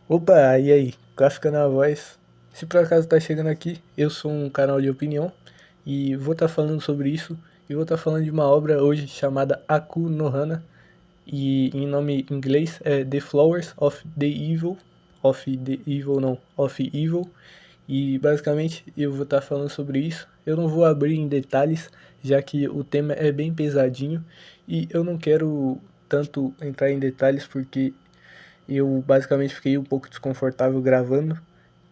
Opa, e aí? Clássica na voz. Se por acaso tá chegando aqui, eu sou um canal de opinião e vou estar falando sobre isso. E vou estar falando de uma obra hoje chamada Aku no Hana, e em nome em inglês é The Flowers of the Evil não, of Evil. E basicamente eu vou estar falando sobre isso. Eu não vou abrir em detalhes, já que o tema é bem pesadinho e eu não quero tanto entrar em detalhes porque eu basicamente fiquei um pouco desconfortável gravando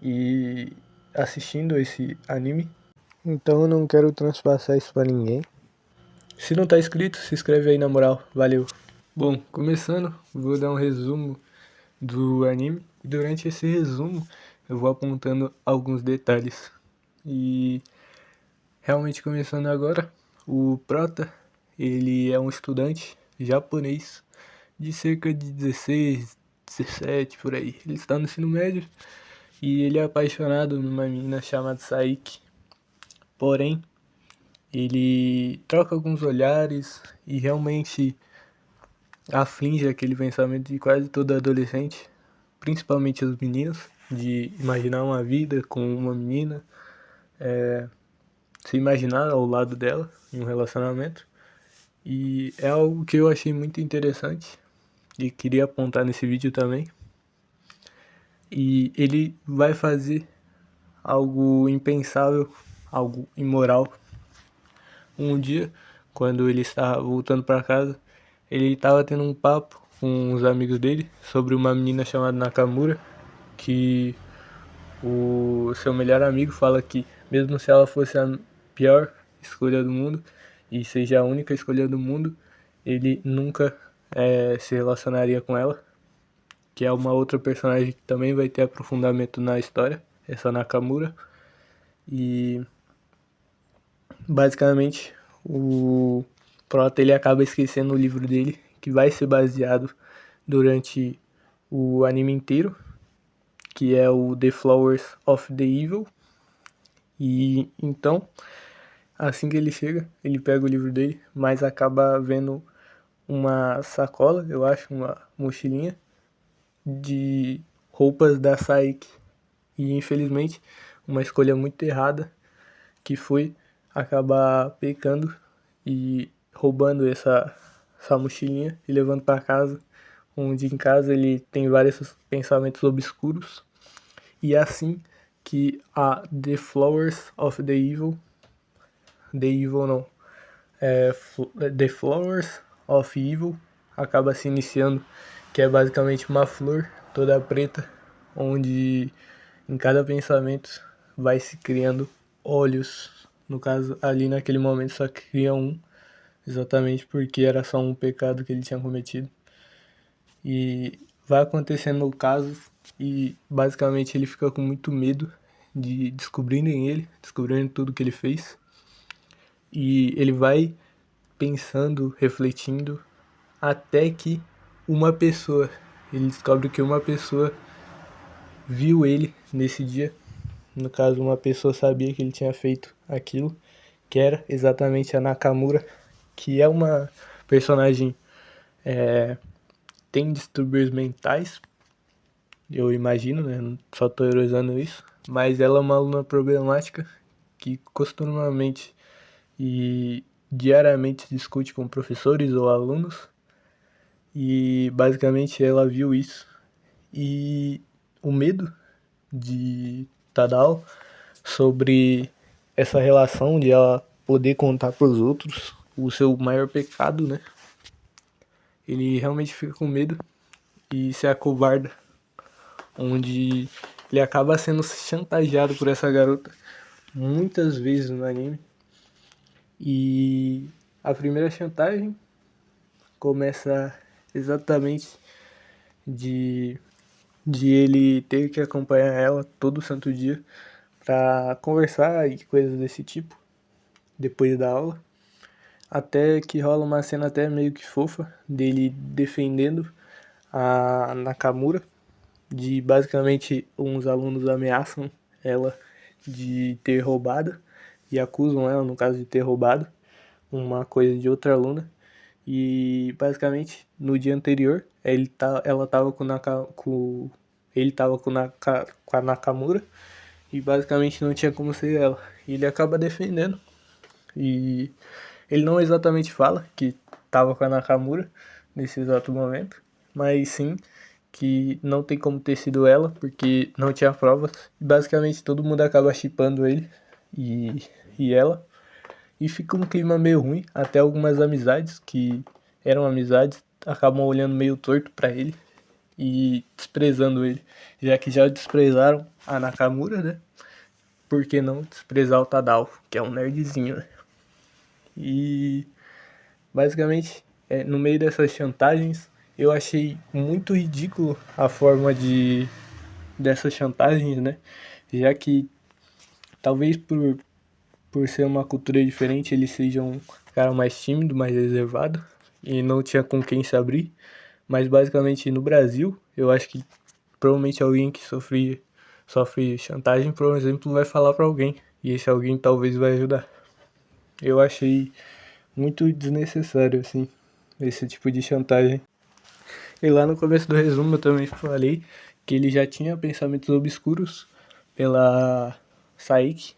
e assistindo esse anime. Então eu não quero transpassar isso pra ninguém. Se não tá inscrito, se inscreve aí na moral. Valeu. Bom, começando, vou dar um resumo do anime. E durante esse resumo eu vou apontando alguns detalhes. E realmente começando agora, o Prota, ele é um estudante japonês de cerca de 16, 17 por aí. Ele está no ensino médio e ele é apaixonado numa menina chamada Saiki. Porém, ele troca alguns olhares e realmente aflige aquele pensamento de quase todo adolescente, principalmente os meninos, de imaginar uma vida com uma menina, se imaginar ao lado dela em um relacionamento. E é algo que eu achei muito interessante e queria apontar nesse vídeo também. E ele vai fazer algo impensável, algo imoral. Um dia, quando ele estava voltando para casa, ele estava tendo um papo com os amigos dele sobre uma menina chamada Nakamura, que o seu melhor amigo fala que mesmo se ela fosse a pior escolha do mundo e seja a única escolha do mundo, ele nunca se relacionaria com ela, que é uma outra personagem que também vai ter aprofundamento na história, essa Nakamura. E basicamente o Prota ele acaba esquecendo o livro dele, que vai ser baseado durante o anime inteiro, que é o The Flowers of the Evil. E então, assim que ele chega, ele pega o livro dele, mas acaba vendo uma sacola, eu acho, uma mochilinha de roupas da Saiki. E infelizmente, uma escolha muito errada, que foi acabar pecando e roubando essa mochilinha e levando para casa, onde em casa ele tem vários pensamentos obscuros. E é assim que a The Flowers of the Evil não, The Flowers of Evil acaba se iniciando, que é basicamente uma flor toda preta, onde em cada pensamento vai se criando olhos. No caso, ali naquele momento só cria um, exatamente porque era só um pecado que ele tinha cometido. E vai acontecendo casos e basicamente ele fica com muito medo de descobrirem ele, descobrirem tudo que ele fez. E ele vai pensando, refletindo, até que ele descobre que uma pessoa viu ele nesse dia. No caso, uma pessoa sabia que ele tinha feito aquilo, que era exatamente a Nakamura, que é uma personagem tem distúrbios mentais, eu imagino, né? Só tô teorizando isso, mas ela é uma aluna problemática que costumamente e diariamente discute com professores ou alunos, e basicamente ela viu isso e o medo de Tadao sobre essa relação de ela poder contar para os outros o seu maior pecado, né? Ele realmente fica com medo e se acovarda, onde ele acaba sendo chantageado por essa garota muitas vezes no anime. E a primeira chantagem começa exatamente de, de ele ter que acompanhar ela todo santo dia para conversar e coisas desse tipo depois da aula, até que rola uma cena até meio que fofa dele defendendo a Nakamura, de basicamente uns alunos ameaçam ela de ter roubado e acusam ela, no caso, de ter roubado uma coisa de outra aluna. E basicamente no dia anterior ela tava com ele tava com a Nakamura e basicamente não tinha como ser ela. E ele acaba defendendo. E ele não exatamente fala que tava com a Nakamura nesse exato momento, mas sim que não tem como ter sido ela, porque não tinha provas. E basicamente todo mundo acaba shippando ele e ela. E fica um clima meio ruim, até algumas amizades que eram amizades acabam olhando meio torto pra ele e desprezando ele, já que já desprezaram a Nakamura, né? Por que não desprezar o Tadao, que é um nerdzinho, né? E basicamente, no meio dessas chantagens, eu achei muito ridículo a forma dessas chantagens, né? Já que talvez por ser uma cultura diferente, ele seja um cara mais tímido, mais reservado e não tinha com quem se abrir. Mas basicamente no Brasil, eu acho que provavelmente alguém que sofre chantagem, por exemplo, vai falar pra alguém. E esse alguém talvez vai ajudar. Eu achei muito desnecessário, assim, esse tipo de chantagem. E lá no começo do resumo eu também falei que ele já tinha pensamentos obscuros pela Saiki.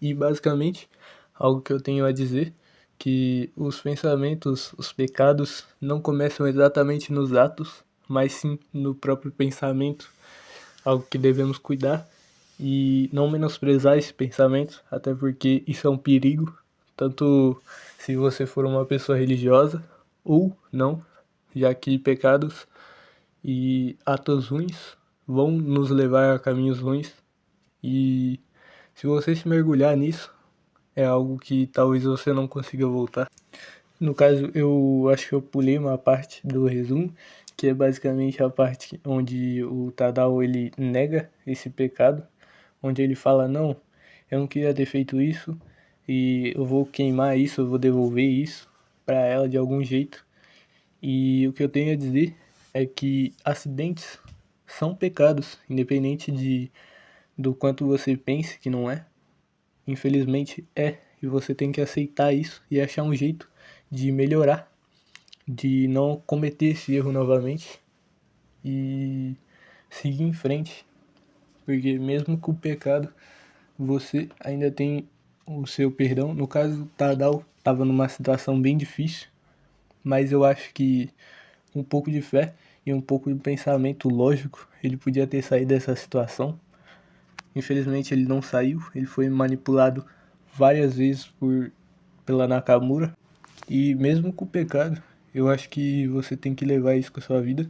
E basicamente, algo que eu tenho a dizer, que os pensamentos, os pecados, não começam exatamente nos atos, mas sim no próprio pensamento, algo que devemos cuidar e não menosprezar esse pensamento, até porque isso é um perigo, tanto se você for uma pessoa religiosa ou não, já que pecados e atos ruins vão nos levar a caminhos ruins e se você se mergulhar nisso, é algo que talvez você não consiga voltar. No caso, eu acho que eu pulei uma parte do resumo, que é basicamente a parte onde o Tadao ele nega esse pecado, onde ele fala, não, eu não queria ter feito isso, e eu vou queimar isso, eu vou devolver isso para ela de algum jeito. E o que eu tenho a dizer é que acidentes são pecados, independente do quanto você pense que não é. Infelizmente é, e você tem que aceitar isso e achar um jeito de melhorar, de não cometer esse erro novamente e seguir em frente, porque mesmo com o pecado, você ainda tem o seu perdão. No caso, Tadal estava numa situação bem difícil, mas eu acho que um pouco de fé e um pouco de pensamento lógico, ele podia ter saído dessa situação. Infelizmente ele não saiu, ele foi manipulado várias vezes pela Nakamura. E mesmo com o pecado, eu acho que você tem que levar isso com a sua vida.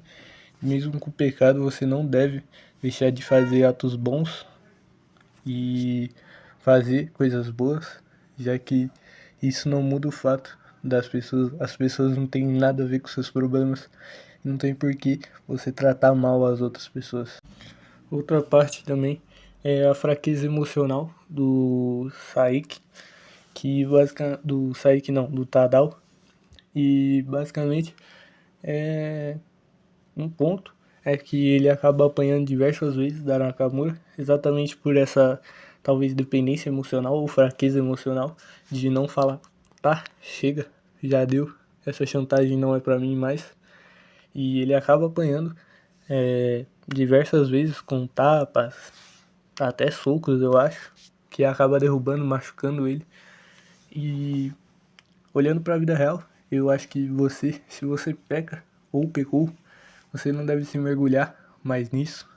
Mesmo com o pecado, você não deve deixar de fazer atos bons e fazer coisas boas, já que isso não muda o fato das pessoas, as pessoas não têm nada a ver com seus problemas, não tem por que você tratar mal as outras pessoas. Outra parte também é a fraqueza emocional do Saik, do Saik não, do Tadao, e basicamente é um ponto é que ele acaba apanhando diversas vezes da Nakamura, exatamente por essa talvez dependência emocional ou fraqueza emocional de não falar, tá, chega, já deu, essa chantagem não é pra mim mais. E ele acaba apanhando diversas vezes com tapas, até socos eu acho, que acaba derrubando, machucando ele. E olhando pra vida real, eu acho que você, se você peca ou pecou, você não deve se mergulhar mais nisso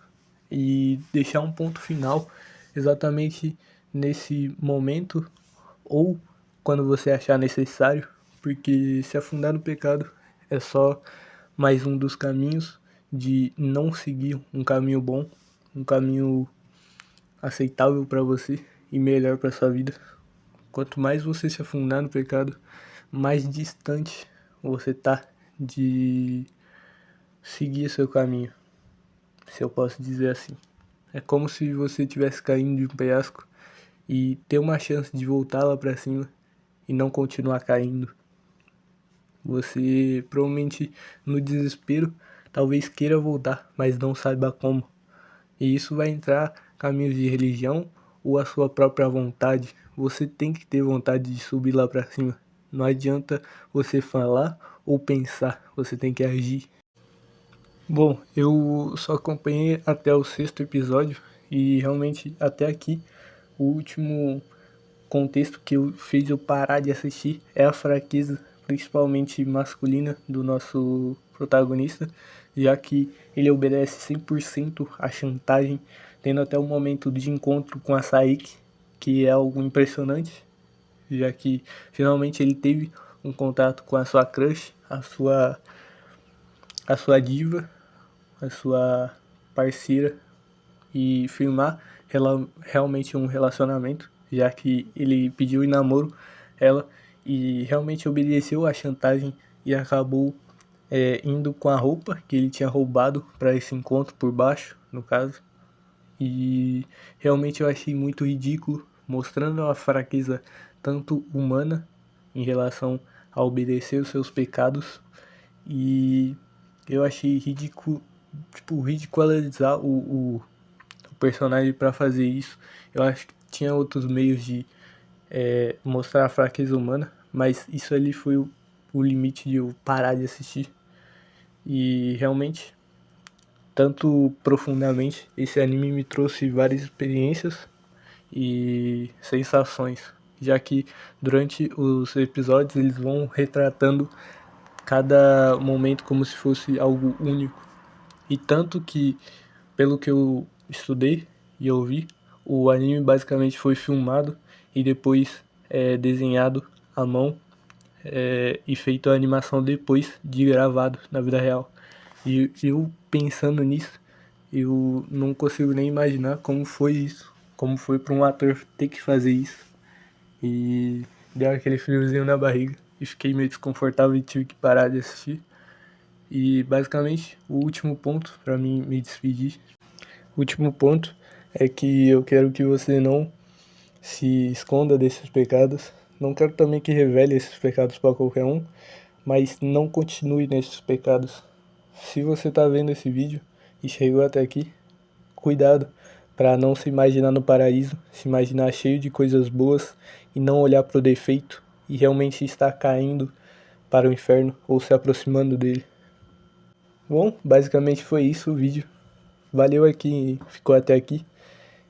e deixar um ponto final exatamente nesse momento ou quando você achar necessário, porque se afundar no pecado é só mais um dos caminhos de não seguir um caminho bom, um caminho aceitável para você e melhor para sua vida. Quanto mais você se afundar no pecado, mais distante você tá de seguir seu caminho, se eu posso dizer assim. É como se você estivesse caindo de um penhasco e ter uma chance de voltar lá pra cima e não continuar caindo. Você provavelmente no desespero talvez queira voltar, mas não saiba como. E isso vai entrar caminhos de religião ou a sua própria vontade. Você tem que ter vontade de subir lá pra cima. Não adianta você falar ou pensar, você tem que agir. Bom, eu só acompanhei até o 6º episódio e realmente até aqui o último contexto que fez eu parar de assistir é a fraqueza, principalmente masculina, do nosso protagonista, já que ele obedece 100% à chantagem, tendo até o momento de encontro com a Saiki, que é algo impressionante, já que finalmente ele teve um contato com a sua crush, a sua diva, a sua parceira, e firmar realmente um relacionamento, já que ele pediu em namoro ela e realmente obedeceu à chantagem e acabou indo com a roupa que ele tinha roubado para esse encontro por baixo, no caso. E realmente eu achei muito ridículo, mostrando a fraqueza tanto humana em relação a obedecer os seus pecados, e eu achei ridículo, tipo, ridicularizar o personagem para fazer isso. Eu acho que tinha outros meios de mostrar a fraqueza humana, mas isso ali foi o limite de eu parar de assistir. E realmente, tanto profundamente, esse anime me trouxe várias experiências e sensações, já que durante os episódios eles vão retratando cada momento como se fosse algo único. E tanto que, pelo que eu estudei e ouvi, o anime basicamente foi filmado e depois desenhado à mão, e feito a animação depois de gravado na vida real. E eu pensando nisso, eu não consigo nem imaginar como foi isso, como foi para um ator ter que fazer isso. E deu aquele friozinho na barriga e fiquei meio desconfortável e tive que parar de assistir. E basicamente o último ponto para mim me despedir, o último ponto é que eu quero que você não se esconda desses pecados. Não quero também que revele esses pecados para qualquer um, mas não continue nesses pecados. Se você está vendo esse vídeo e chegou até aqui, cuidado para não se imaginar no paraíso, se imaginar cheio de coisas boas e não olhar para o defeito e realmente estar caindo para o inferno ou se aproximando dele. Bom, basicamente foi isso o vídeo. Valeu aqui, ficou até aqui.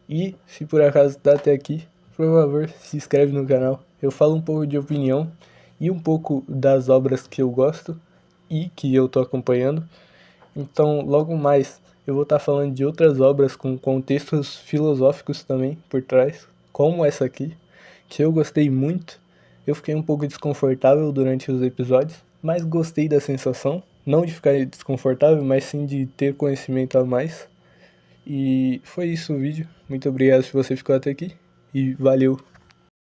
E se por acaso tá até aqui, por favor, se inscreve no canal. Eu falo um pouco de opinião e um pouco das obras que eu gosto e que eu tô acompanhando. Então, logo mais, eu vou estar falando de outras obras com contextos filosóficos também por trás, como essa aqui, que eu gostei muito. Eu fiquei um pouco desconfortável durante os episódios, mas gostei da sensação, não de ficar desconfortável, mas sim de ter conhecimento a mais. E foi isso o vídeo. Muito obrigado se você ficou até aqui e valeu!